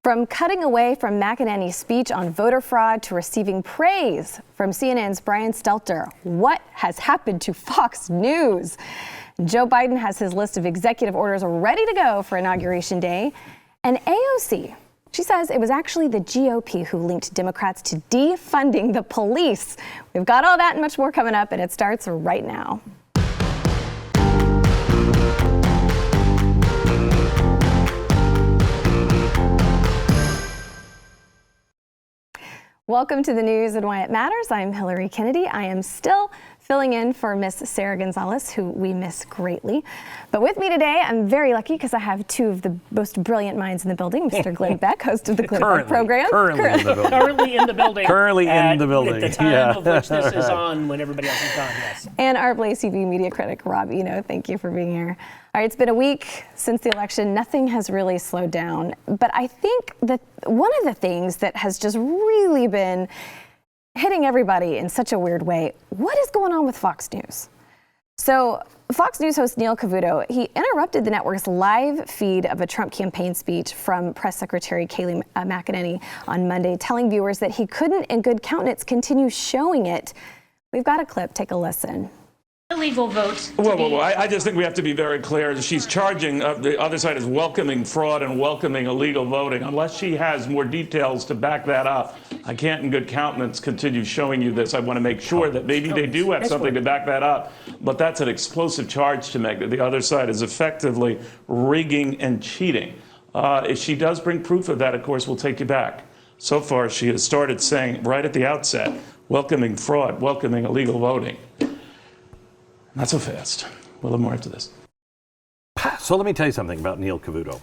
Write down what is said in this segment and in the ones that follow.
From cutting away from McEnany's speech on voter fraud to receiving praise from CNN's Brian Stelter, what has happened to Fox News? Joe Biden has his list of executive orders ready to go for Inauguration Day. And AOC, she says it was actually the GOP who linked Democrats to defunding the police. We've got all that and much more coming up, and it starts right now. Welcome to the news and why it matters. I'm Hillary Kennedy. I am still filling in for Miss Sarah Gonzalez, who we miss greatly. But with me today, I'm very lucky because I have two of the most brilliant minds in the building. Mr. Glenn Beck, host of the Glenn Beck program. Currently in the building. Currently in the building. At the time of which this is on, when everybody else is gone, yes. And our BlazeTV media critic, Rob Eno. Thank you for being here. All right, it's been a week since the election. Nothing has really slowed down. But I think that one of the things that has just really been hitting everybody in such a weird way, what is going on with Fox News? So Fox News host Neil Cavuto, he interrupted the network's live feed of a Trump campaign speech from Press Secretary Kayleigh McEnany on Monday, telling viewers that he couldn't in good countenance continue showing it. We've got a clip. Take a listen. Illegal votes. Well, I just think we have to be very clear. She's charging, the other side is welcoming fraud and welcoming illegal voting. Unless she has more details to back that up, I can't in good countenance continue showing you this. I want to make sure that maybe they do have something to back that up. But that's an explosive charge to make, that the other side is effectively rigging and cheating. If she does bring proof of that, of course, we'll take you back. So far, she has started saying right at the outset, welcoming fraud, welcoming illegal voting. Not so fast. We'll have more after this. So let me tell you something about Neil Cavuto.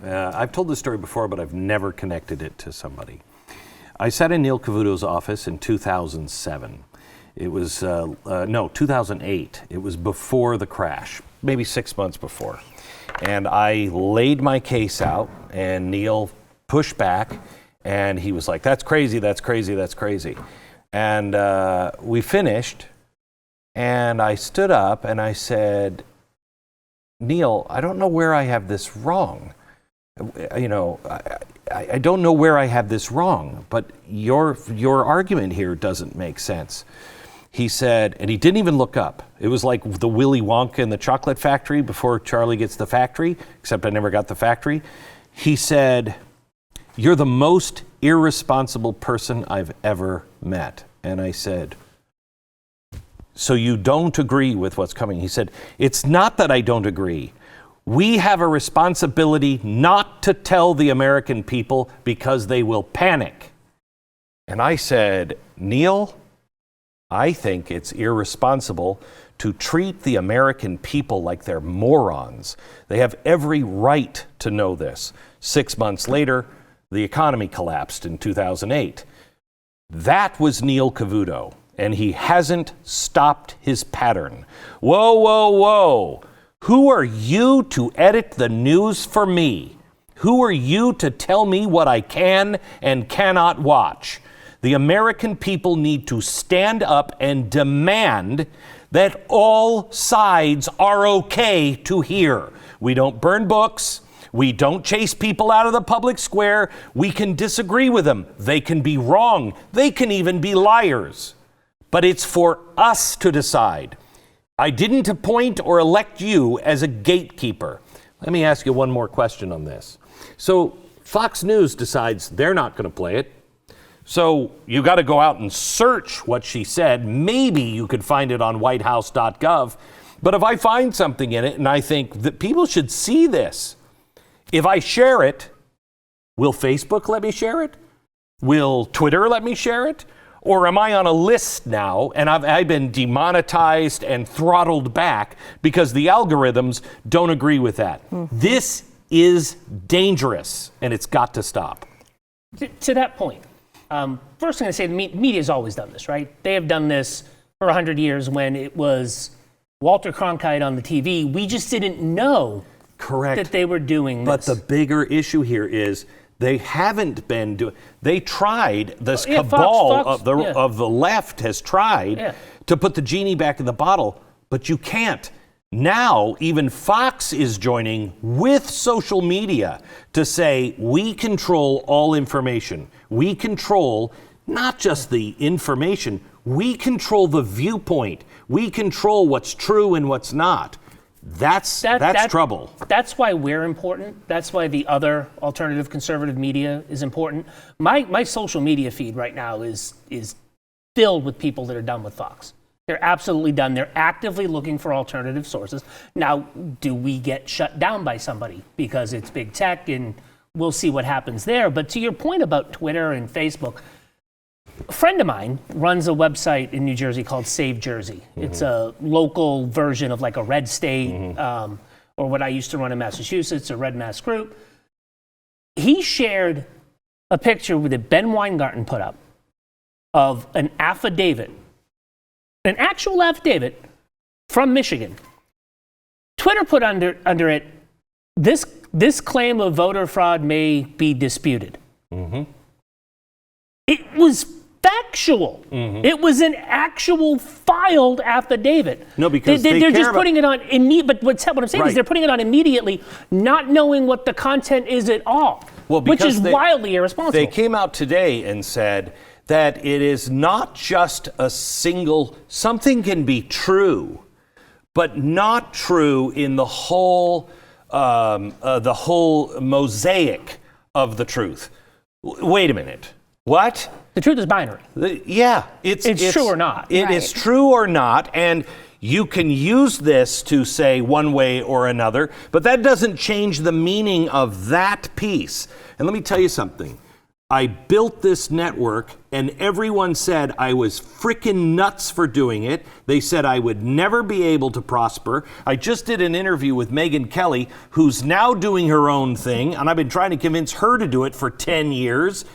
I've told this story before, but I've never connected it to somebody. I sat in Neil Cavuto's office in 2007. It was, 2008. It was before the crash, maybe 6 months before. And I laid my case out, and Neil pushed back, and he was like, that's crazy, that's crazy, that's crazy. And we finished. And I stood up and I said, Neil, I don't know where I have this wrong. You know, I don't know where I have this wrong, but your argument here doesn't make sense. He said, and he didn't even look up. It was like the Willy Wonka in the chocolate factory before Charlie gets the factory, except I never got the factory. He said, you're the most irresponsible person I've ever met. And I said, so you don't agree with what's coming? He said, it's not that I don't agree. We have a responsibility not to tell the American people because they will panic. And I said, Neil, I think it's irresponsible to treat the American people like they're morons. They have every right to know this. 6 months later, the economy collapsed in 2008. That was Neil Cavuto. And he hasn't stopped his pattern. Whoa, whoa, whoa. Who are you to edit the news for me? Who are you to tell me what I can and cannot watch? The American people need to stand up and demand that all sides are okay to hear. We don't burn books. We don't chase people out of the public square. We can disagree with them. They can be wrong. They can even be liars. But it's for us to decide. I didn't appoint or elect you as a gatekeeper. Let me ask you one more question on this. So Fox News decides they're not going to play it. So you got to go out and search what she said. Maybe you could find it on whitehouse.gov. But if I find something in it and I think that people should see this, if I share it, will Facebook let me share it? Will Twitter let me share it? Or am I on a list now and I've been demonetized and throttled back because the algorithms don't agree with that? Mm-hmm. This is dangerous and it's got to stop. To that point, first thing I say, the media has always done this, right? They have done this for 100 years when it was Walter Cronkite on the TV. We just didn't know that they were doing this. But the bigger issue here is they haven't been doing. They tried. This cabal of the left has tried to put the genie back in the bottle, but you can't. Now, even Fox is joining with social media to say, we control all information. We control not just the information, we control the viewpoint. We control what's true and what's not. That's trouble. That's why we're important. That's why the other alternative conservative media is important. My social media feed right now is filled with people that are done with Fox. They're absolutely done. They're actively looking for alternative sources. Now, do we get shut down by somebody because it's big tech, and we'll see what happens there. But to your point about Twitter and Facebook, a friend of mine runs a website in New Jersey called Save Jersey. It's a local version of like a Red State, or what I used to run in Massachusetts, a Red Mass group. He shared a picture that Ben Weingarten put up of an affidavit, an actual affidavit from Michigan. Twitter put under it, this claim of voter fraud may be disputed. It was factual. It was an actual filed affidavit. No, because they're just putting it on but what I'm saying is they're putting it on immediately, not knowing what the content is at all, which is wildly irresponsible. They came out today and said that it is not just a single, something can be true, but not true in the whole mosaic of the truth. Wait a minute. What? The truth is binary. Yeah. It's true or not. It is true or not, and you can use this to say one way or another, but that doesn't change the meaning of that piece. And let me tell you something. I built this network, and everyone said I was freaking nuts for doing it. They said I would never be able to prosper. I just did an interview with Megyn Kelly, who's now doing her own thing, and I've been trying to convince her to do it for 10 years.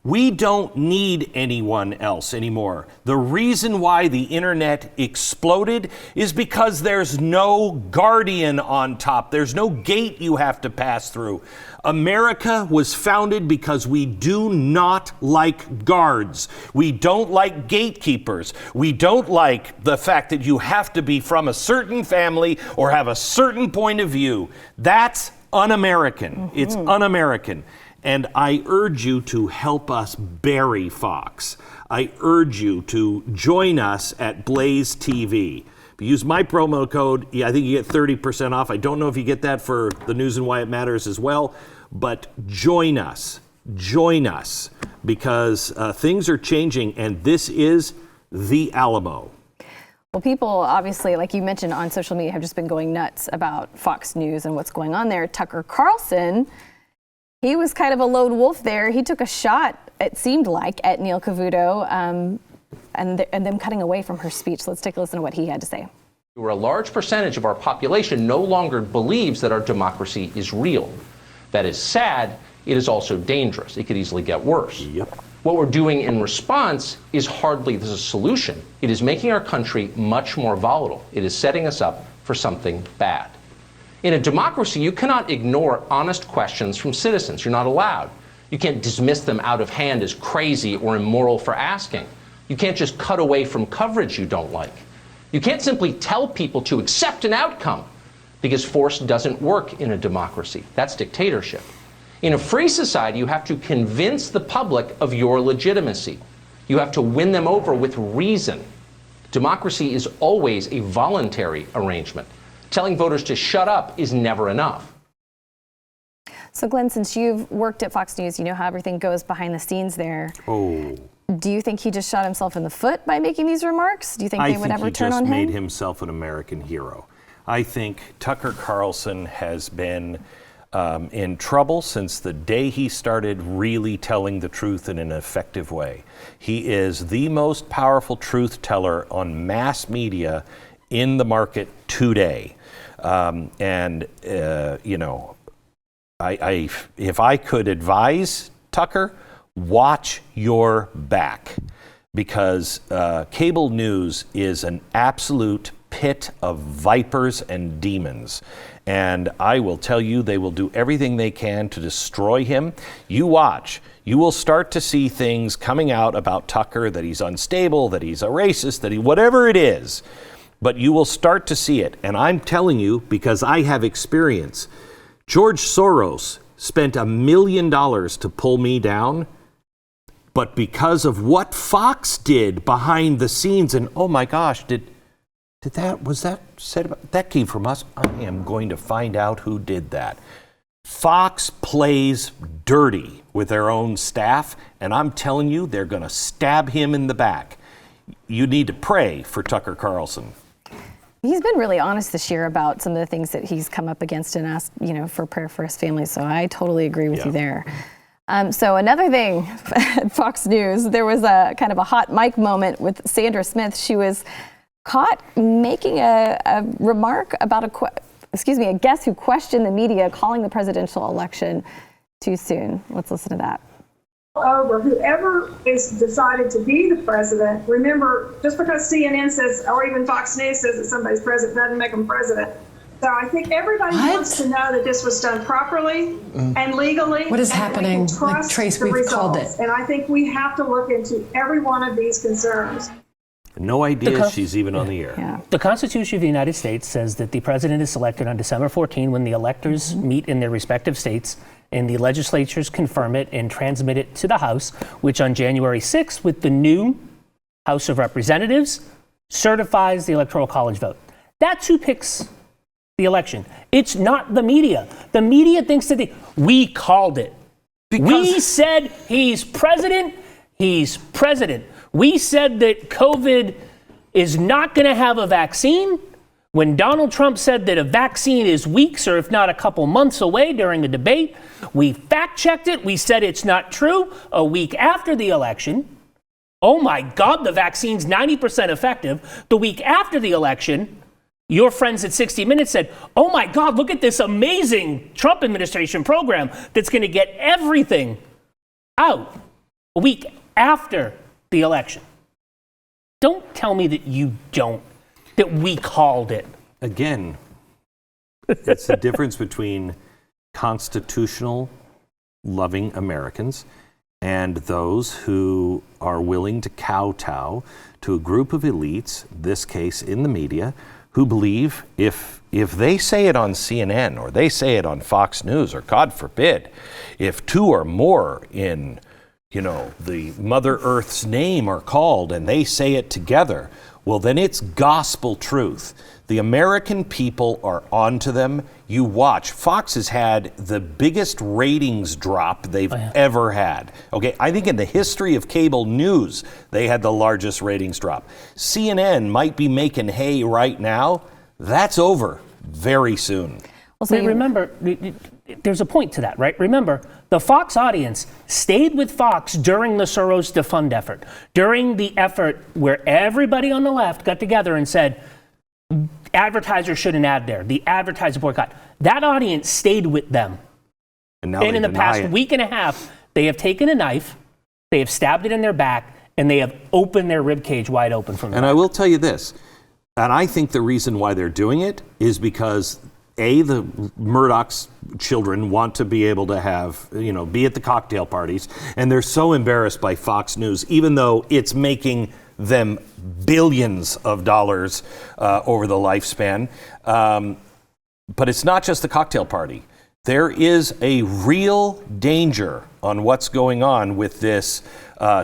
We don't need anyone else anymore. The reason why the internet exploded is because there's no guardian on top. There's no gate you have to pass through. America was founded because we do not like guards. We don't like gatekeepers. We don't like the fact that you have to be from a certain family or have a certain point of view. That's un-American. It's un-American. And I urge you to help us bury Fox. I urge you to join us at BlazeTV. If you use my promo code, I think you get 30% off. I don't know if you get that for the news and why it matters as well, but join us, because things are changing, and this is the Alamo. Well, people obviously, like you mentioned on social media, have just been going nuts about Fox News and what's going on there. Tucker Carlson, he was kind of a lone wolf there. He took a shot, it seemed like, at Neil Cavuto and them cutting away from her speech. Let's take a listen to what he had to say. Where a large percentage of our population no longer believes that our democracy is real. That is sad. It is also dangerous. It could easily get worse. Yep. What we're doing in response is hardly the solution. It is making our country much more volatile. It is setting us up for something bad. In a democracy, you cannot ignore honest questions from citizens. You're not allowed. You can't dismiss them out of hand as crazy or immoral for asking. You can't just cut away from coverage you don't like. You can't simply tell people to accept an outcome, because force doesn't work in a democracy. That's dictatorship. In a free society, you have to convince the public of your legitimacy. You have to win them over with reason. Democracy is always a voluntary arrangement. Telling voters to shut up is never enough. So, Glenn, since you've worked at Fox News, you know how everything goes behind the scenes there. Oh. Do you think he just shot himself in the foot by making these remarks? Do you think they would ever turn on him? I think he just made himself an American hero. I think Tucker Carlson has been in trouble since the day he started really telling the truth in an effective way. He is the most powerful truth teller on mass media in the market today. You know, if I could advise Tucker, watch your back, because cable news is an absolute pit of vipers and demons. And I will tell you, they will do everything they can to destroy him. You watch. You will start to see things coming out about Tucker, that he's unstable, that he's a racist, that he, whatever it is. but you will start to see it. And I'm telling you, because I have experience, George Soros spent $1 million to pull me down, but because of what Fox did behind the scenes, and oh my gosh, was that said about, that came from us? I am going to find out who did that. Fox plays dirty with their own staff, and I'm telling you, they're going to stab him in the back. You need to pray for Tucker Carlson. He's been really honest this year about some of the things that he's come up against and asked, for prayer for his family. So I totally agree with you there. So another thing, Fox News, there was a kind of a hot mic moment with Sandra Smith. She was caught making a remark about a guest who questioned the media calling the presidential election too soon. Let's listen to that. Over whoever is decided to be the president. Remember, just because CNN says, or even Fox News says that somebody's president doesn't make them president. So I think everybody wants to know that this was done properly and legally. What is happening? Like, Trace, we've called it. And I think we have to look into every one of these concerns. No idea she's even on the air. Yeah. The Constitution of the United States says that the president is selected on December 14 when the electors meet in their respective states and the legislatures confirm it and transmit it to the House, which on January 6th, with the new House of Representatives, certifies the Electoral College vote. That's who picks the election. It's not the media. The media thinks that we called it. We said he's president. He's president. We said that COVID is not going to have a vaccine. When Donald Trump said that a vaccine is weeks or if not a couple months away during a debate, we fact-checked it. We said it's not true. A week after the election, oh my God, the vaccine's 90% effective. The week after the election, your friends at 60 Minutes said, oh my God, look at this amazing Trump administration program that's going to get everything out a week after the election. Don't tell me that that we called it. Again, it's the difference between constitutional loving Americans and those who are willing to kowtow to a group of elites, this case in the media, who believe if they say it on CNN or they say it on Fox News, or God forbid, if two or more in the Mother Earth's name are called and they say it together, well, then it's gospel truth. The American people are onto them. You watch. Fox has had the biggest ratings drop they've ever had. Okay, I think in the history of cable news, they had the largest ratings drop. CNN might be making hay right now. That's over very soon. Well, so remember, there's a point to that, right? Remember, the Fox audience stayed with Fox during the Soros defund effort, during the effort where everybody on the left got together and said, advertisers shouldn't ad there, the advertiser boycott. That audience stayed with them. And in the past week and a half, they have taken a knife, they have stabbed it in their back, and they have opened their ribcage wide open from And I will tell you this, and I think the reason why they're doing it is because the Murdoch's children want to be able to have, be at the cocktail parties, and they're so embarrassed by Fox News, even though it's making them billions of dollars over the lifespan. But it's not just the cocktail party. There is a real danger on what's going on with this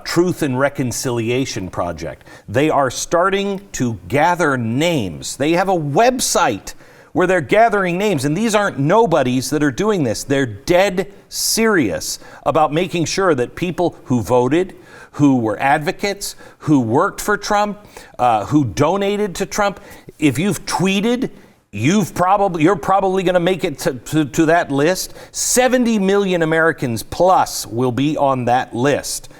Truth and Reconciliation Project. They are starting to gather names. They have a website where they're gathering names, and these aren't nobodies that are doing this. They're dead serious about making sure that people who voted, who were advocates, who worked for Trump, who donated to Trump, if you've tweeted, you're probably going to make it to that list. 70 million Americans plus will be on that list.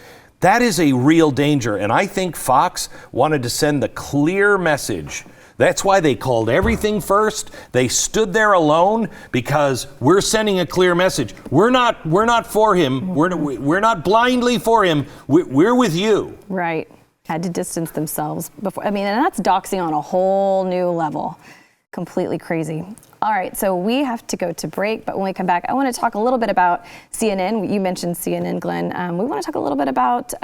That is a real danger, and I think Fox wanted to send the clear message. That's why they called everything first. They stood there alone because we're sending a clear message. We're not for him. We're not blindly for him. We're with you. Right. Had to distance themselves before. And that's doxing on a whole new level. Completely crazy. All right, so we have to go to break, but when we come back, I want to talk a little bit about CNN. You mentioned CNN, Glenn. We want to talk a little bit about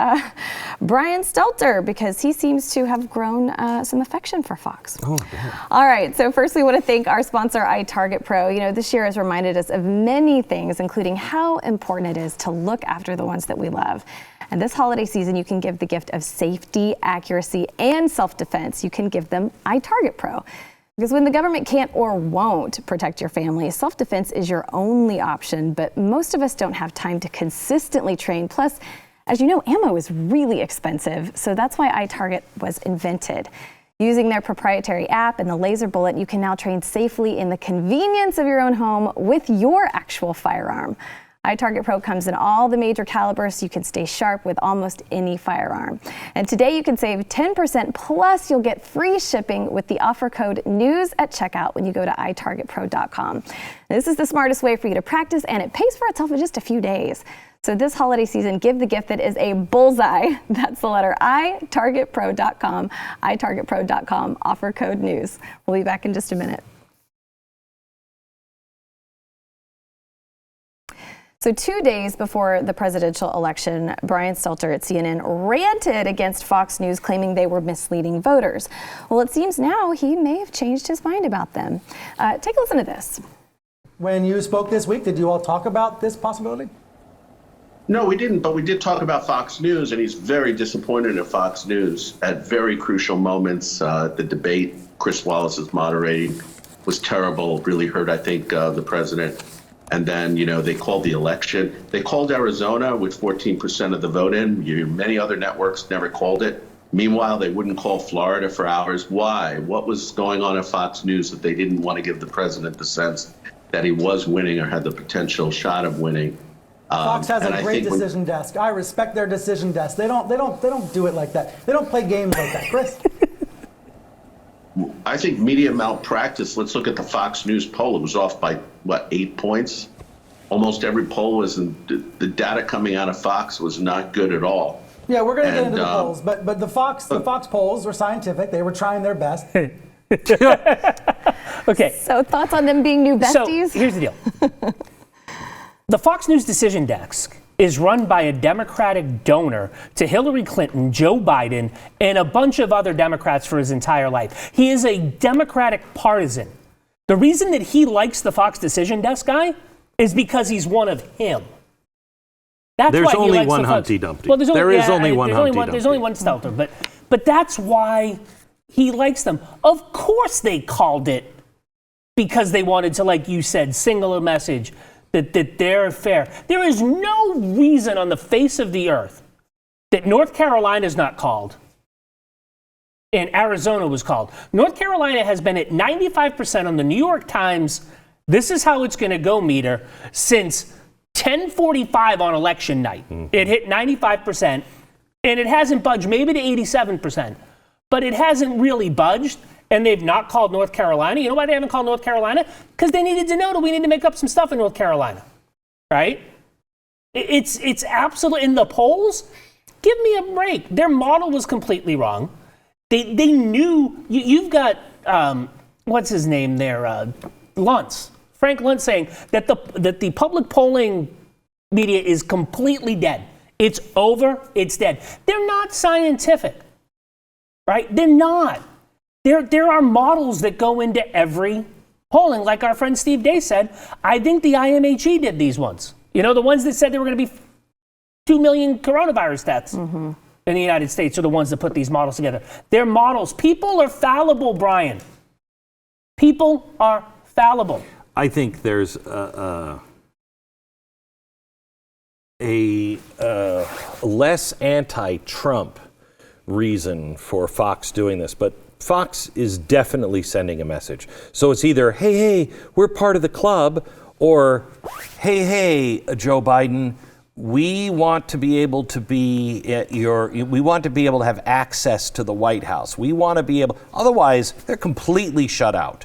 Brian Stelter, because he seems to have grown some affection for Fox. Oh, yeah. All right, so first we want to thank our sponsor, iTarget Pro. You know, this year has reminded us of many things, including how important it is to look after the ones that we love. And this holiday season, you can give the gift of safety, accuracy, and self-defense. You can give them iTarget Pro. Because when the government can't or won't protect your family, self-defense is your only option, but most of us don't have time to consistently train. Plus, as you know, ammo is really expensive, so that's why iTarget was invented. Using their proprietary app and the laser bullet, you can now train safely in the convenience of your own home with your actual firearm. iTarget Pro comes in all the major calibers, so you can stay sharp with almost any firearm. And today you can save 10%, plus you'll get free shipping with the offer code NEWS at checkout when you go to itargetpro.com. This is the smartest way for you to practice, and it pays for itself in just a few days. So this holiday season, give the gift that is a bullseye. That's the letter I, targetpro.com, itargetpro.com, offer code NEWS. We'll be back in just a minute. So 2 days before the presidential election, Brian Stelter at CNN ranted against Fox News, claiming they were misleading voters. Well, it seems now he may have changed his mind about them. Take a listen to this. When you spoke this week, did you all talk about this possibility? No, we didn't, but we did talk about Fox News, and he's very disappointed in Fox News at very crucial moments. The debate Chris Wallace is moderating was terrible, really hurt, I think, the president. And then, you know, they called the election. They called Arizona with 14% of the vote in. Many other networks never called it. Meanwhile, they wouldn't call Florida for hours. Why? What was going on at Fox News that they didn't want to give the president the sense that he was winning or had the potential shot of winning? Fox has a great decision desk. I respect their decision desk. They don't do it like that. They don't play games like that, Chris. I think media malpractice. Let's look at the Fox News poll. It was off by, 8 points? Almost every poll was the data coming out of Fox was not good at all. Yeah, we're going to get into the polls, but the Fox polls were scientific. They were trying their best. Okay. So thoughts on them being new besties? So here's the deal. The Fox News decision desk is run by a Democratic donor to Hillary Clinton, Joe Biden, and a bunch of other Democrats for his entire life. He is a Democratic partisan. The reason that he likes the Fox decision desk guy is because he's one of him. That's There's why he only likes one the Fox. Humpty Dumpty. Well, there's only one Humpty Dumpty. There's only one Stelter, but that's why he likes them. Of course they called it because they wanted to, like you said, signal a message that they're fair. There is no reason on the face of the earth that North Carolina is not called and Arizona was called. North Carolina has been at 95% on the New York Times "This is how it's going to go" meter since 10:45 on election night. It hit 95%, and it hasn't budged, maybe to 87%, but it hasn't really budged. And they've not called North Carolina. You know why they haven't called North Carolina? Because they needed to know that we need to make up some stuff in North Carolina, right? It's absolutely, in the polls, give me a break. Their model was completely wrong. They knew, you've got, what's his name there, Luntz, Frank Luntz, saying that the public polling media is completely dead. It's over, it's dead. They're not scientific, right? They're not. There are models that go into every polling. Like our friend Steve Day said, I think the IMHE did these ones. You know, the ones that said there were going to be 2 million coronavirus deaths in the United States are the ones that put these models together. They're models. People are fallible, Brian. People are fallible. I think there's a less anti-Trump reason for Fox doing this, but Fox is definitely sending a message. So it's either, hey, we're part of the club, or hey, Joe Biden, we want to be able to we want to be able to have access to the White House. We want to be able, otherwise they're completely shut out.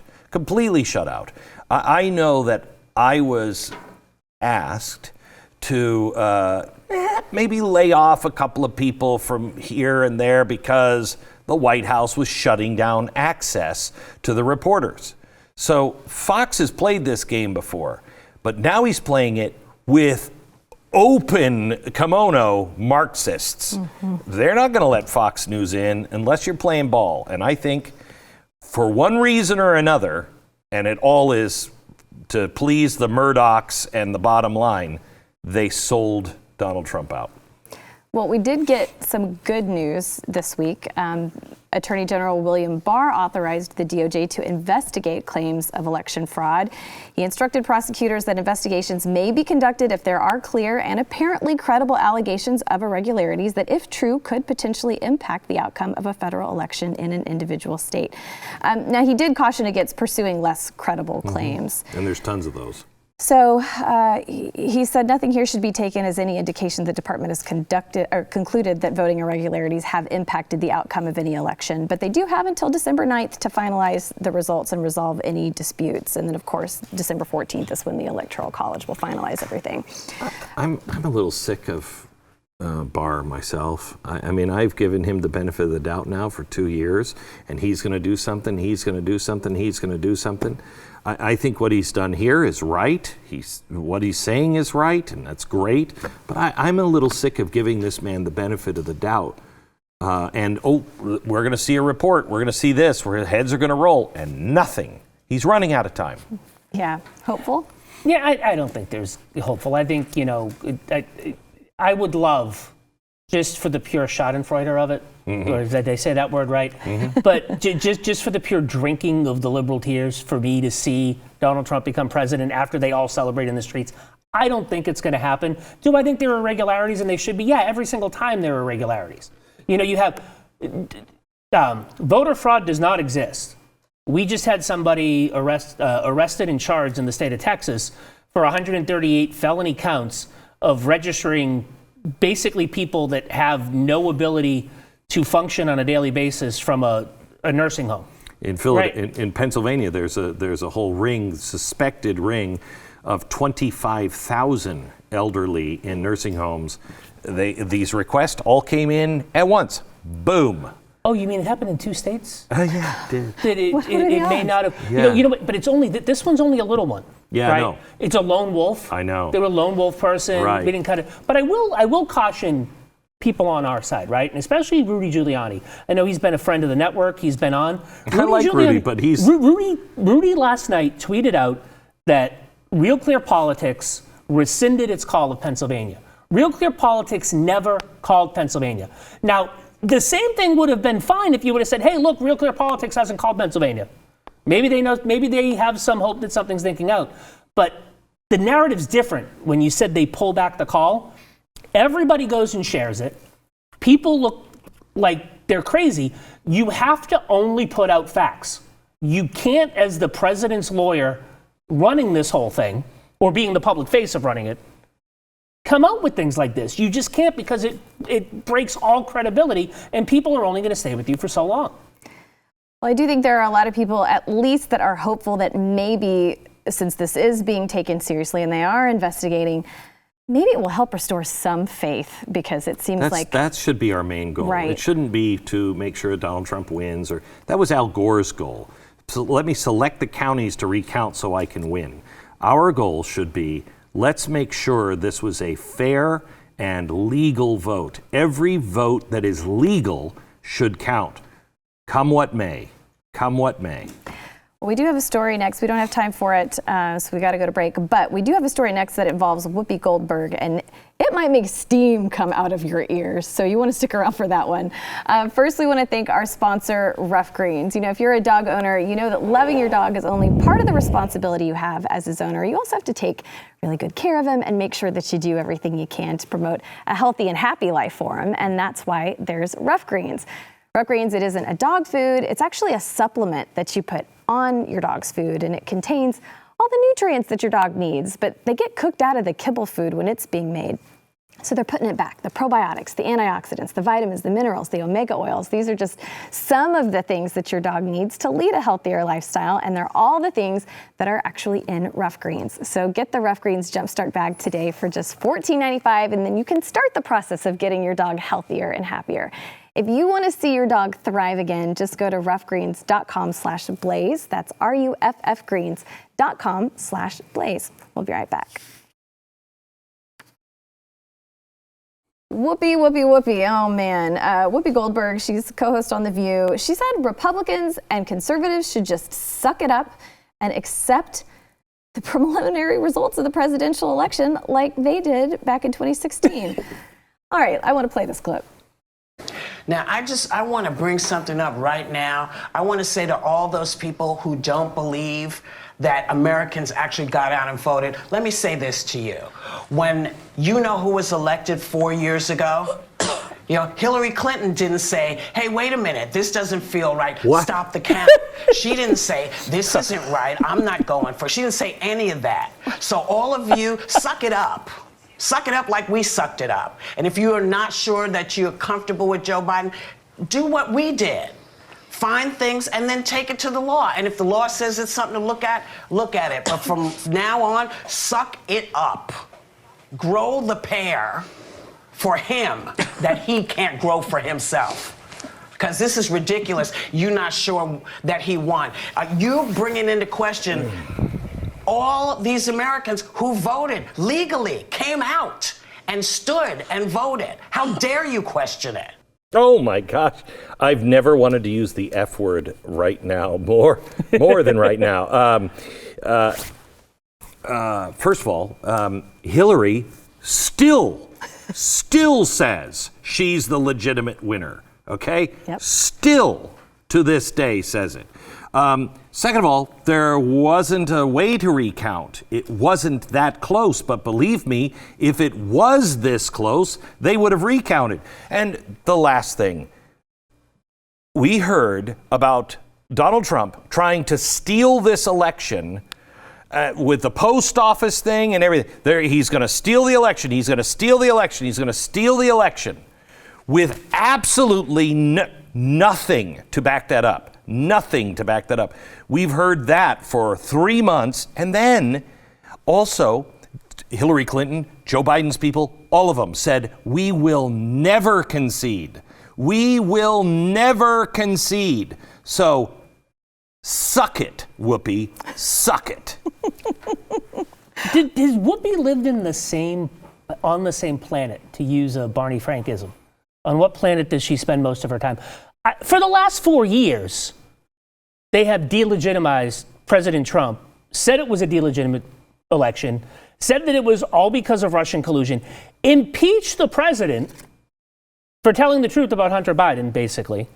I know that I was asked to maybe lay off a couple of people from here and there because the White House was shutting down access to the reporters. So Fox has played this game before, but now he's playing it with open kimono Marxists. They're not going to let Fox News in unless you're playing ball. And I think for one reason or another, and it all is to please the Murdochs and the bottom line, they sold Donald Trump out. Well, we did get some good news this week. Attorney General William Barr authorized the DOJ to investigate claims of election fraud. He instructed prosecutors that investigations may be conducted if there are clear and apparently credible allegations of irregularities that, if true, could potentially impact the outcome of a federal election in an individual state. Now, he did caution against pursuing less credible claims. And there's tons of those. So he said nothing here should be taken as any indication the department has concluded that voting irregularities have impacted the outcome of any election. But they do have until December 9th to finalize the results and resolve any disputes. And then, of course, December 14th is when the Electoral College will finalize everything. I'm a little sick of Barr myself. I mean, I've given him the benefit of the doubt now for 2 years, and he's going to do something, he's going to do something, he's going to do something. I think what he's done here is right. What he's saying is right, and that's great. But I'm a little sick of giving this man the benefit of the doubt. We're going to see a report. We're going to see this. Heads are going to roll, and nothing. He's running out of time. Yeah. Hopeful? Yeah, I don't think there's hopeful. I think, I would love, just for the pure schadenfreude of it, or did they say that word right? But just for the pure drinking of the liberal tears, for me to see Donald Trump become president after they all celebrate in the streets, I don't think it's going to happen. Do I think there are irregularities, and they should be? Yeah, every single time there are irregularities. You have voter fraud does not exist. We just had somebody arrested and charged in the state of Texas for 138 felony counts of registering basically people that have no ability to function on a daily basis from a nursing home. In Pennsylvania, there's a whole suspected ring of 25,000 elderly in nursing homes. These requests all came in at once. Boom. Oh, you mean it happened in 2 states? Yeah, it did. It may not have. Yeah. But it's only this one's only a little one. Yeah, right? I know. It's a lone wolf. I know. They were a lone wolf person. Right. We didn't cut it. But I will caution people on our side, right? And especially Rudy Giuliani. I know he's been a friend of the network. He's been on. I like Rudy, but he's... Rudy last night tweeted out that Real Clear Politics rescinded its call of Pennsylvania. Real Clear Politics never called Pennsylvania. Now, the same thing would have been fine if you would have said, hey, look, Real Clear Politics hasn't called Pennsylvania. Maybe they have some hope that something's thinking out. But the narrative's different when you said they pull back the call. Everybody goes and shares it. People look like they're crazy. You have to only put out facts. You can't, as the president's lawyer running this whole thing, or being the public face of running it, come out with things like this. You just can't, because it breaks all credibility, and people are only going to stay with you for so long. Well, I do think there are a lot of people, at least, that are hopeful that maybe, since this is being taken seriously and they are investigating, maybe it will help restore some faith, because it seems that should be our main goal. Right. It shouldn't be to make sure Donald Trump wins, or that was Al Gore's goal. So let me select the counties to recount so I can win. Our goal should be, let's make sure this was a fair and legal vote. Every vote that is legal should count. Come what may. Come what may. Well, we do have a story next. We don't have time for it, so we got to go to break. But we do have a story next that involves Whoopi Goldberg, and it might make steam come out of your ears. So you want to stick around for that one. First, we want to thank our sponsor, Rough Greens. If you're a dog owner, you know that loving your dog is only part of the responsibility you have as his owner. You also have to take really good care of him and make sure that you do everything you can to promote a healthy and happy life for him. And that's why there's Rough Greens. Rough Greens, it isn't a dog food. It's actually a supplement that you put on your dog's food, and it contains all the nutrients that your dog needs, but they get cooked out of the kibble food when it's being made. So they're putting it back. The probiotics, the antioxidants, the vitamins, the minerals, the omega oils. These are just some of the things that your dog needs to lead a healthier lifestyle, and they're all the things that are actually in Rough Greens. So get the Rough Greens Jumpstart Bag today for just $14.95, and then you can start the process of getting your dog healthier and happier. If you want to see your dog thrive again, just go to roughgreens.com/blaze. That's ruffgreens.com/blaze. We'll be right back. Whoopi. Oh, man. Whoopi Goldberg, she's co-host on The View. She said Republicans and conservatives should just suck it up and accept the preliminary results of the presidential election like they did back in 2016. All right, I want to play this clip. Now, I want to bring something up right now. I want to say to all those people who don't believe that Americans actually got out and voted, let me say this to you. When you know who was elected 4 years ago, Hillary Clinton didn't say, hey, wait a minute, this doesn't feel right. What? Stop the count. She didn't say, this isn't right, I'm not going for it. She didn't say any of that. So all of you, suck it up. Suck it up like we sucked it up. And if you are not sure that you're comfortable with Joe Biden, do what we did. Find things and then take it to the law. And if the law says it's something to look at it. But from now on, suck it up. Grow the pear for him that he can't grow for himself. Because this is ridiculous. You're not sure that he won. You're bringing into question all these Americans who voted legally, came out and stood and voted. How dare you question it? Oh my gosh, I've never wanted to use the F word right now, more than right now. First of all, Hillary still says she's the legitimate winner, okay? Yep. Still, to this day, says it. Second of all, there wasn't a way to recount. It wasn't that close, but believe me, if it was this close, they would have recounted. And the last thing, we heard about Donald Trump trying to steal this election with the post office thing and everything. He's going to steal the election. He's going to steal the election. He's going to steal the election with absolutely nothing to back that up. Nothing to back that up. We've heard that for 3 months. And then also Hillary Clinton, Joe Biden's people, all of them said, we will never concede. We will never concede. So suck it, Whoopi. Suck it. Has Whoopi lived on the same planet, to use a Barney Frankism? On what planet does she spend most of her time? For the last 4 years, they have delegitimized President Trump, said it was a delegitimate election, said that it was all because of Russian collusion, impeached the president for telling the truth about Hunter Biden, basically,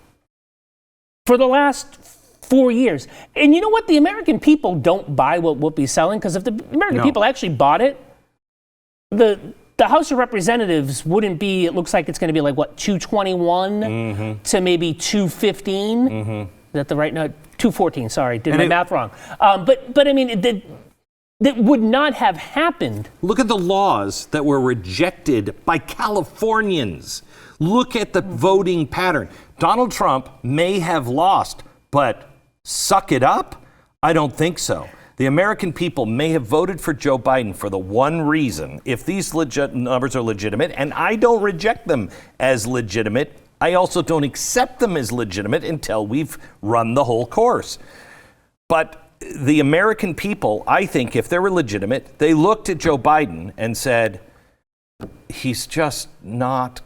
for the last 4 years. And you know what? The American people don't buy what Whoopi's selling, because if the American people actually bought it, the House of Representatives wouldn't be, it looks like it's going to be like, what, 221 to maybe 215? Is that the right note? 214, sorry, did my math wrong. But I mean, that would not have happened. Look at the laws that were rejected by Californians. Look at the voting pattern. Donald Trump may have lost, but suck it up? I don't think so. The American people may have voted for Joe Biden for the one reason, if these numbers are legitimate, and I don't reject them as legitimate, I also don't accept them as legitimate until we've run the whole course. But the American people, I think, if they were legitimate, they looked at Joe Biden and said, he's just not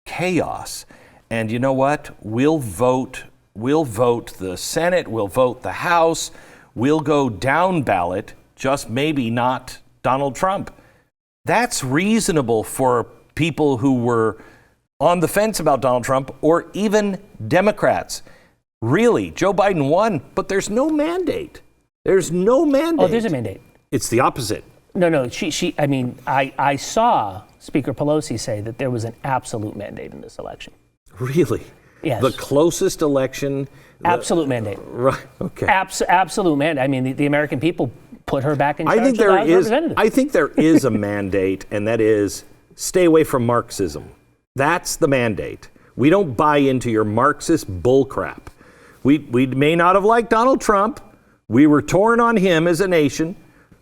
chaos. And you know what? We'll vote the Senate, we'll vote the House, we'll go down ballot, just maybe not Donald Trump. That's reasonable for people who were on the fence about Donald Trump, or even Democrats. Really, Joe Biden won, but there's no mandate. There's no mandate. Oh, there's a mandate. It's the opposite. No, I saw Speaker Pelosi say that there was an absolute mandate in this election. Really? Yes. The closest election? Absolute mandate. Right, okay. Absolute mandate. I mean, the American people put her back in charge of the House of Representatives. I think there is a mandate, and that is stay away from Marxism. That's the mandate. We don't buy into your Marxist bullcrap. We may not have liked Donald Trump. We were torn on him as a nation,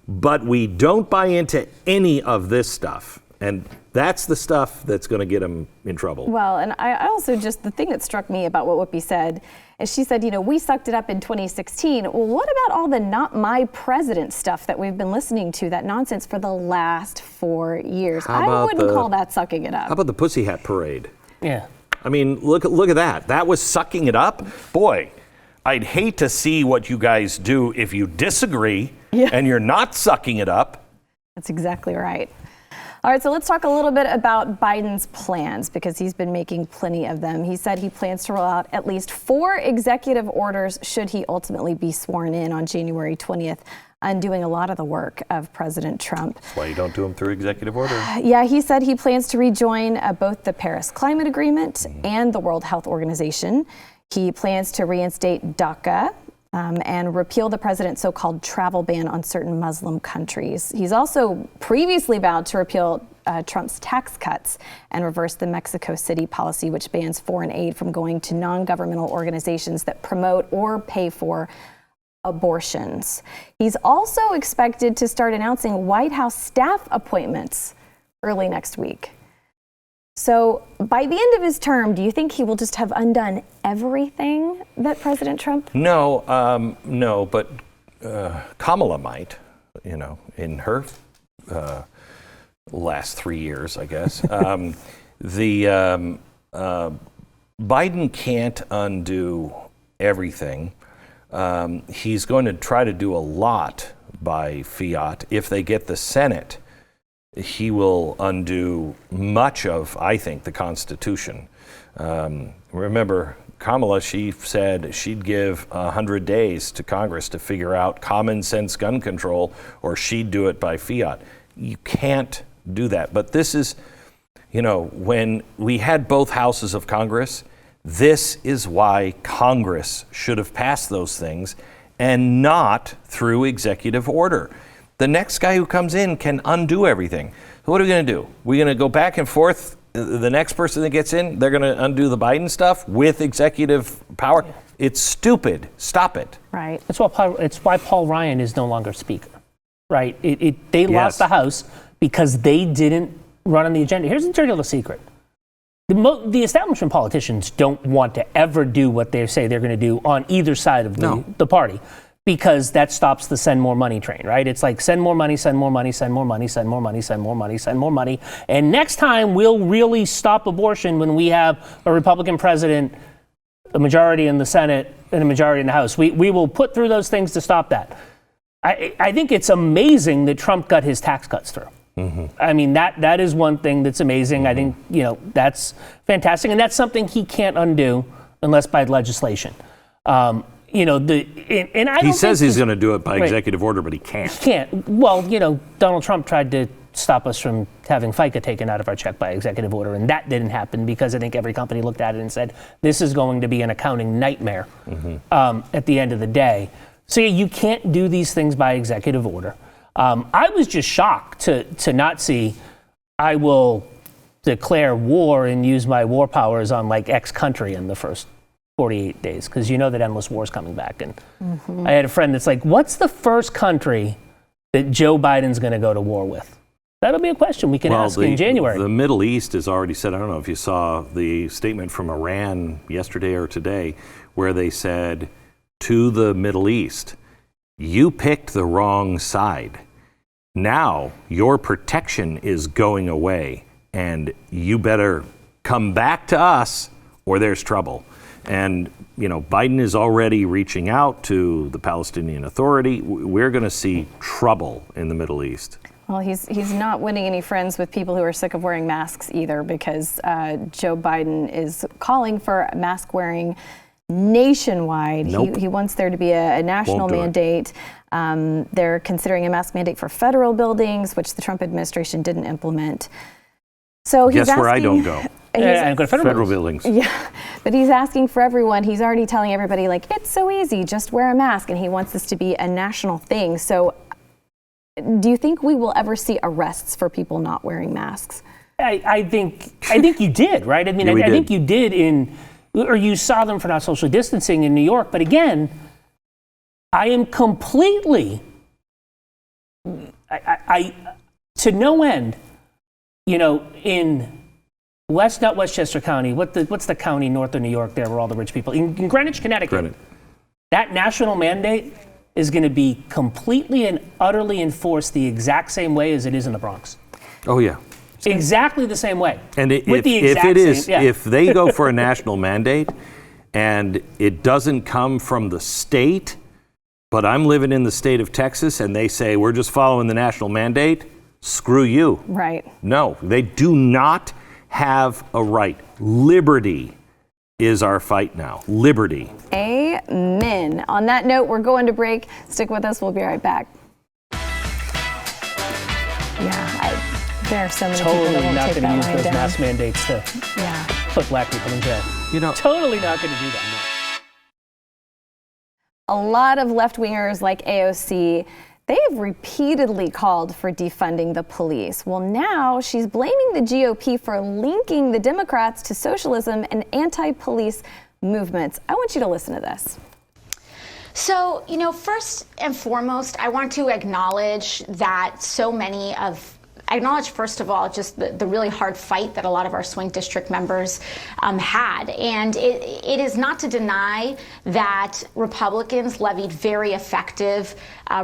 but we don't buy into any of this stuff. And that's the stuff that's going to get him in trouble. Well, and I also the thing that struck me about what Whoopi said is she said, we sucked it up in 2016. Well, what about all the not my president stuff that we've been listening to, that nonsense for the last 4 years? I wouldn't call that sucking it up. How about the Pussy Hat Parade? Yeah. I mean, look at that. That was sucking it up. Boy, I'd hate to see what you guys do if you disagree and you're not sucking it up. That's exactly right. All right, so let's talk a little bit about Biden's plans, because he's been making plenty of them. He said he plans to roll out at least 4 executive orders should he ultimately be sworn in on January 20th, undoing a lot of the work of President Trump. That's why you don't do them through executive order. Yeah, he said he plans to rejoin both the Paris Climate Agreement and the World Health Organization. He plans to reinstate DACA and repeal the president's so-called travel ban on certain Muslim countries. He's also previously vowed to repeal Trump's tax cuts and reverse the Mexico City policy, which bans foreign aid from going to non-governmental organizations that promote or pay for abortions. He's also expected to start announcing White House staff appointments early next week. So by the end of his term, do you think he will just have undone everything that President Trump? No, but Kamala might, in her last 3 years, I guess. Biden can't undo everything. He's going to try to do a lot by fiat. If they get the Senate, he will undo much of, I think, the Constitution. Remember, Kamala, she said she'd give 100 days to Congress to figure out common sense gun control, or she'd do it by fiat. You can't do that. But this is, when we had both houses of Congress, this is why Congress should have passed those things and not through executive order. The next guy who comes in can undo everything. So what are we going to do? We're going to go back and forth. The next person that gets in, they're going to undo the Biden stuff with executive power. Yeah. It's stupid. Stop it. Right. It's why Paul Ryan is no longer Speaker. Right. They lost the House because they didn't run on the agenda. Here's the dirty little secret. The establishment politicians don't want to ever do what they say they're going to do on either side of the party, because that stops the send more money train, right? It's like send more money, send more money, send more money, send more money, send more money, send more money. And next time we'll really stop abortion when we have a Republican president, a majority in the Senate, and a majority in the House. We will put through those things to stop that. I think it's amazing that Trump got his tax cuts through. Mm-hmm. I mean, that is one thing that's amazing. Mm-hmm. I think, that's fantastic. And that's something he can't undo unless by legislation. He says he's going to do it by executive order, but he can't. He can't. Well, Donald Trump tried to stop us from having FICA taken out of our check by executive order, and that didn't happen because I think every company looked at it and said, this is going to be an accounting nightmare at the end of the day. So you can't do these things by executive order. I was just shocked to not see, I will declare war and use my war powers on like X country in the first 48 days, because that endless war is coming back. And I had a friend that's like, what's the first country that Joe Biden's going to go to war with? That'll be a question we can ask in January. The Middle East has already said, I don't know if you saw the statement from Iran yesterday or today, where they said to the Middle East, you picked the wrong side. Now your protection is going away, and you better come back to us or there's trouble. And, Biden is already reaching out to the Palestinian Authority. We're going to see trouble in the Middle East. Well, he's not winning any friends with people who are sick of wearing masks either, because Joe Biden is calling for mask wearing nationwide. Nope. He wants there to be a national mandate. They're considering a mask mandate for federal buildings, which the Trump administration didn't implement. So guess where I don't go? And go to federal buildings. Yeah, but he's asking for everyone. He's already telling everybody, it's so easy, just wear a mask. And he wants this to be a national thing. So do you think we will ever see arrests for people not wearing masks? I think you did, right? I mean, I think you did or you saw them for not social distancing in New York. But again, I am completely, to no end, in not Westchester County, what's the county north of New York there where all the rich people, in Greenwich, Connecticut, that national mandate is going to be completely and utterly enforced the exact same way as it is in the Bronx. Oh, yeah. Exactly the same way. And if they go for a national mandate and it doesn't come from the state, but I'm living in the state of Texas and they say we're just following the national mandate, screw you. Right. No, they do not have a right. Liberty is our fight now. Liberty. Amen. On that note, we're going to break. Stick with us. We'll be right back. There are so many people that won't not take going to use that those down. mass mandates to put black people in jail. Totally not going to do that. No. A lot of left-wingers like AOC, they have repeatedly called for defunding the police. Well, now she's blaming the GOP for linking the Democrats to socialism and anti-police movements. I want you to listen to this. So, first and foremost, I want to acknowledge that first of all, just the really hard fight that a lot of our swing district members had. And it is not to deny that Republicans levied very effective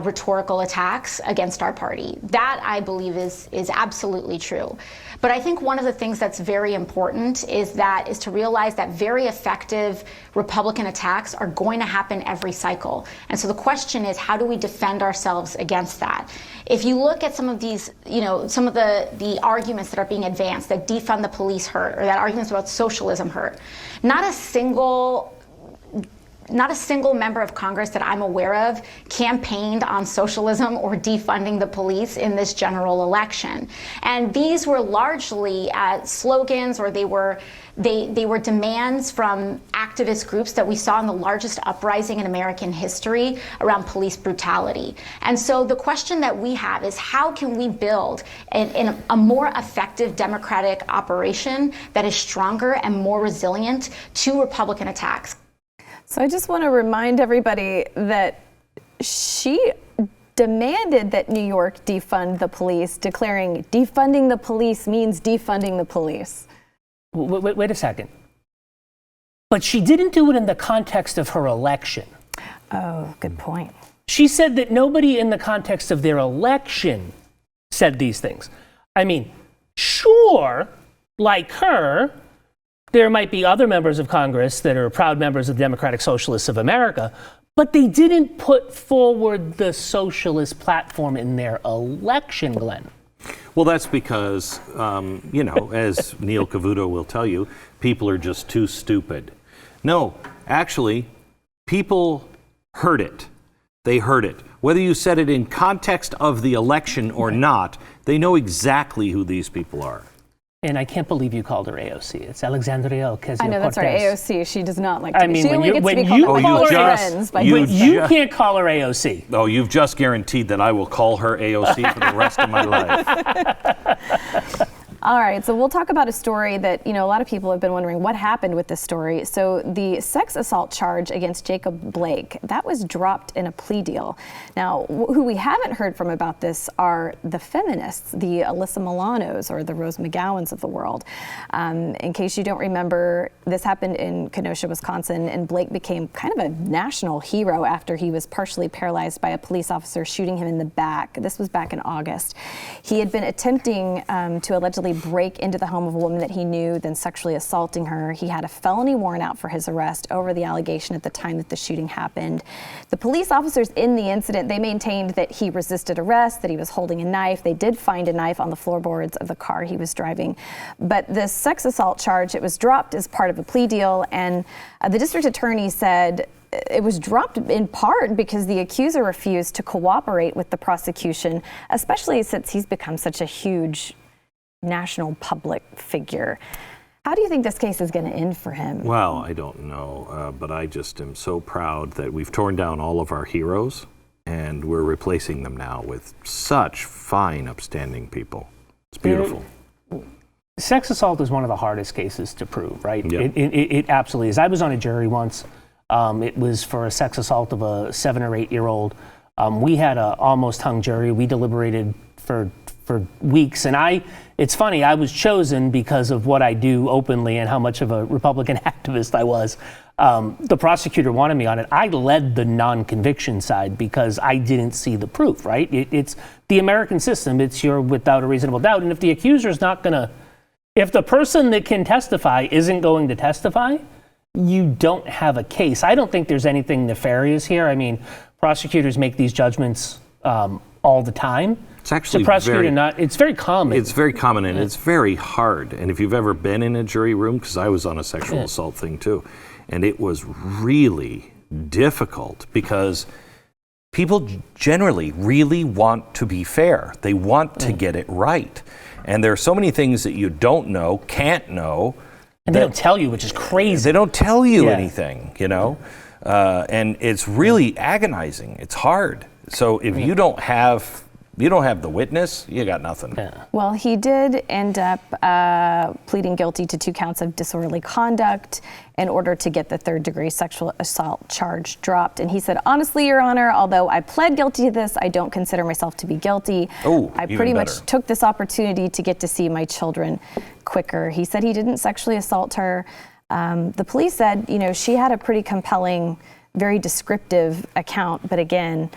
rhetorical attacks against our party. That, I believe, is absolutely true. But I think one of the things that's very important is to realize that very effective Republican attacks are going to happen every cycle. And so the question is, how do we defend ourselves against that? If you look at some of these, some of the arguments that are being advanced, that defund the police hurt, or that arguments about socialism hurt, not a single member of Congress that I'm aware of campaigned on socialism or defunding the police in this general election. And these were largely slogans, or they were demands from activist groups that we saw in the largest uprising in American history around police brutality. And so the question that we have is, how can we build a more effective democratic operation that is stronger and more resilient to Republican attacks? So I just want to remind everybody that she demanded that New York defund the police, declaring defunding the police means defunding the police. Wait a second. But she didn't do it in the context of her election. Oh, good point. She said that nobody in the context of their election said these things. I mean, sure, like her, there might be other members of Congress that are proud members of the Democratic Socialists of America, but they didn't put forward the socialist platform in their election, Glenn. Well, that's because, as Neil Cavuto will tell you, people are just too stupid. No, actually, people heard it. They heard it. Whether you said it in context of the election or not, they know exactly who these people are. And I can't believe you called her AOC. It's Alexandria Ocasio-Cortez. I know, that's right, AOC. She does not like to be. She only gets to be called friends. You can't call her AOC. Oh, you've just guaranteed that I will call her AOC for the rest of my life. All right, so we'll talk about a story that, a lot of people have been wondering what happened with this story. So the sex assault charge against Jacob Blake, that was dropped in a plea deal. Now, who we haven't heard from about this are the feminists, the Alyssa Milanos or the Rose McGowans of the world. In case you don't remember, this happened in Kenosha, Wisconsin, and Blake became kind of a national hero after he was partially paralyzed by a police officer shooting him in the back. This was back in August. He had been attempting to allegedly break into the home of a woman that he knew, then sexually assaulting her. He had a felony warrant out for his arrest over the allegation at the time that the shooting happened. The police officers in the incident, they maintained that he resisted arrest, that he was holding a knife. They did find a knife on the floorboards of the car he was driving. But this sex assault charge, it was dropped as part of a plea deal, and the district attorney said it was dropped in part because the accuser refused to cooperate with the prosecution, especially since he's become such a huge national public figure. How do you think this case is going to end for him? Well, I don't know, but I just am so proud that we've torn down all of our heroes and we're replacing them now with such fine, upstanding people. It's beautiful. Sex assault is one of the hardest cases to prove, right? Yep. It absolutely is. I was on a jury once. It was for a sex assault of a 7 or 8 year old. We had a almost hung jury. We deliberated for for weeks. And it's funny, I was chosen because of what I do openly and how much of a Republican activist I was. The prosecutor wanted me on it. I led the non-conviction side because I didn't see the proof, right? It's the American system. It's your without a reasonable doubt. And if the accuser's not going to, if the person that can testify isn't going to testify, you don't have a case. I don't think there's anything nefarious here. I mean, prosecutors make these judgments all the time. It's actually it's very common. It's very common, and it's very hard. And if you've ever been in a jury room, because I was on a sexual assault thing too, and it was really difficult because people generally really want to be fair. They want to get it right. And there are so many things that you don't know, can't know. And they don't tell you, which is crazy. They don't tell you anything, you know? And it's really agonizing. It's hard. So if you don't have the witness, you got nothing. Yeah. Well, he did end up pleading guilty to 2 counts of disorderly conduct in order to get the 3rd-degree sexual assault charge dropped. And he said, honestly, Your Honor, although I pled guilty to this, I don't consider myself to be guilty. I pretty much took this opportunity to get to see my children quicker. He said he didn't sexually assault her. The police said, she had a pretty compelling, very descriptive account. But again,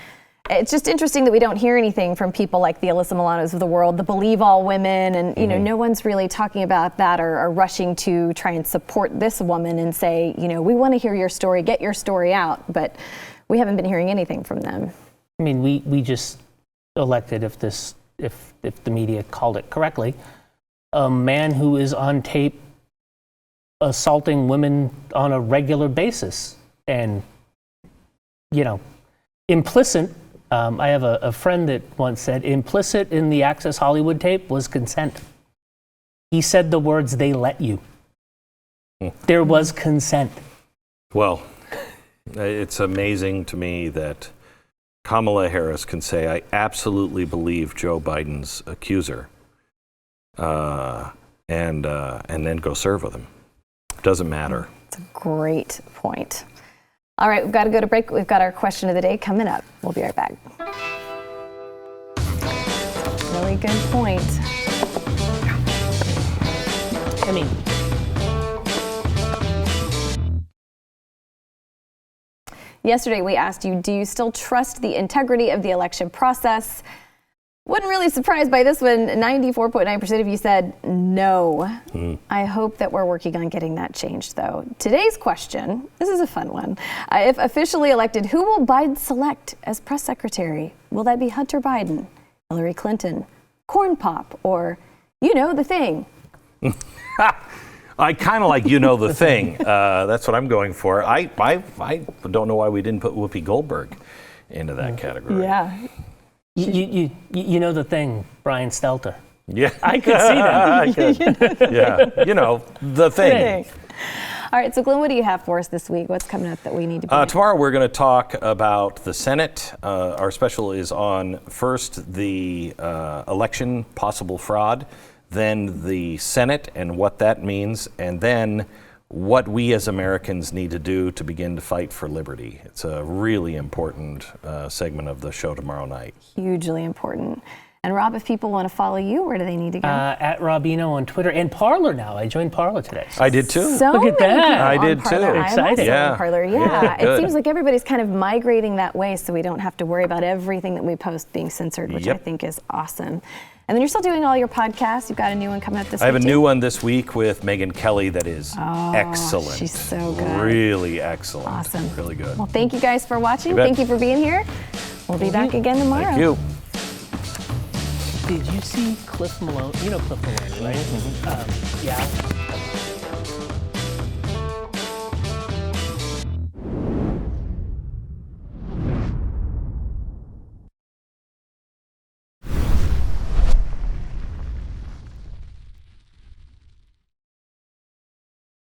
it's just interesting that we don't hear anything from people like the Alyssa Milanos of the world, the Believe All Women, and no one's really talking about that or rushing to try and support this woman and say, we want to hear your story, get your story out, but we haven't been hearing anything from them. I mean, we just elected, if the media called it correctly, a man who is on tape assaulting women on a regular basis, and implicit. I have a friend that once said, implicit in the Access Hollywood tape was consent. He said the words, they let you. There was consent. Well, it's amazing to me that Kamala Harris can say, I absolutely believe Joe Biden's accuser, and then go serve with him. Doesn't matter. It's a great point. All right, we've got to go to break. We've got our question of the day coming up. We'll be right back. Really good point. Yesterday we asked you, do you still trust the integrity of the election process? Wasn't really surprised by this one. 94.9% of you said no. I hope that we're working on getting that changed, though. Today's question, this is a fun one. If officially elected, who will Biden select as press secretary? Will that be Hunter Biden, Hillary Clinton, Corn Pop, or the thing? I kind of like the thing. That's what I'm going for. I don't know why we didn't put Whoopi Goldberg into that category. Yeah. You know the thing, Brian Stelter. Yeah. I could see that. I could. Yeah. The thing. All right, so Glenn, what do you have for us this week? What's coming up that we need to be Tomorrow we're going to talk about the Senate. Our special is on first the election, possible fraud, then the Senate and what that means, and then what we as Americans need to do to begin to fight for liberty. It's a really important segment of the show tomorrow night. Hugely important. And Rob, if people want to follow you, where do they need to go? At Robino on Twitter and Parler now. I joined Parler today. I did too. So look at that. I did too. Exciting. Yeah. Parler. Yeah. Good. It seems like everybody's kind of migrating that way, so we don't have to worry about everything that we post being censored, which I think is awesome. And then you're still doing all your podcasts. You've got a new one coming up this week. I have a new one this week with Megyn Kelly that is excellent. She's so good. Really excellent. Awesome. Really good. Well, thank you guys for watching. Thank you for being here. We'll be back again tomorrow. Thank you. Did you see Cliff Malone? You know Cliff Malone, right? Yeah.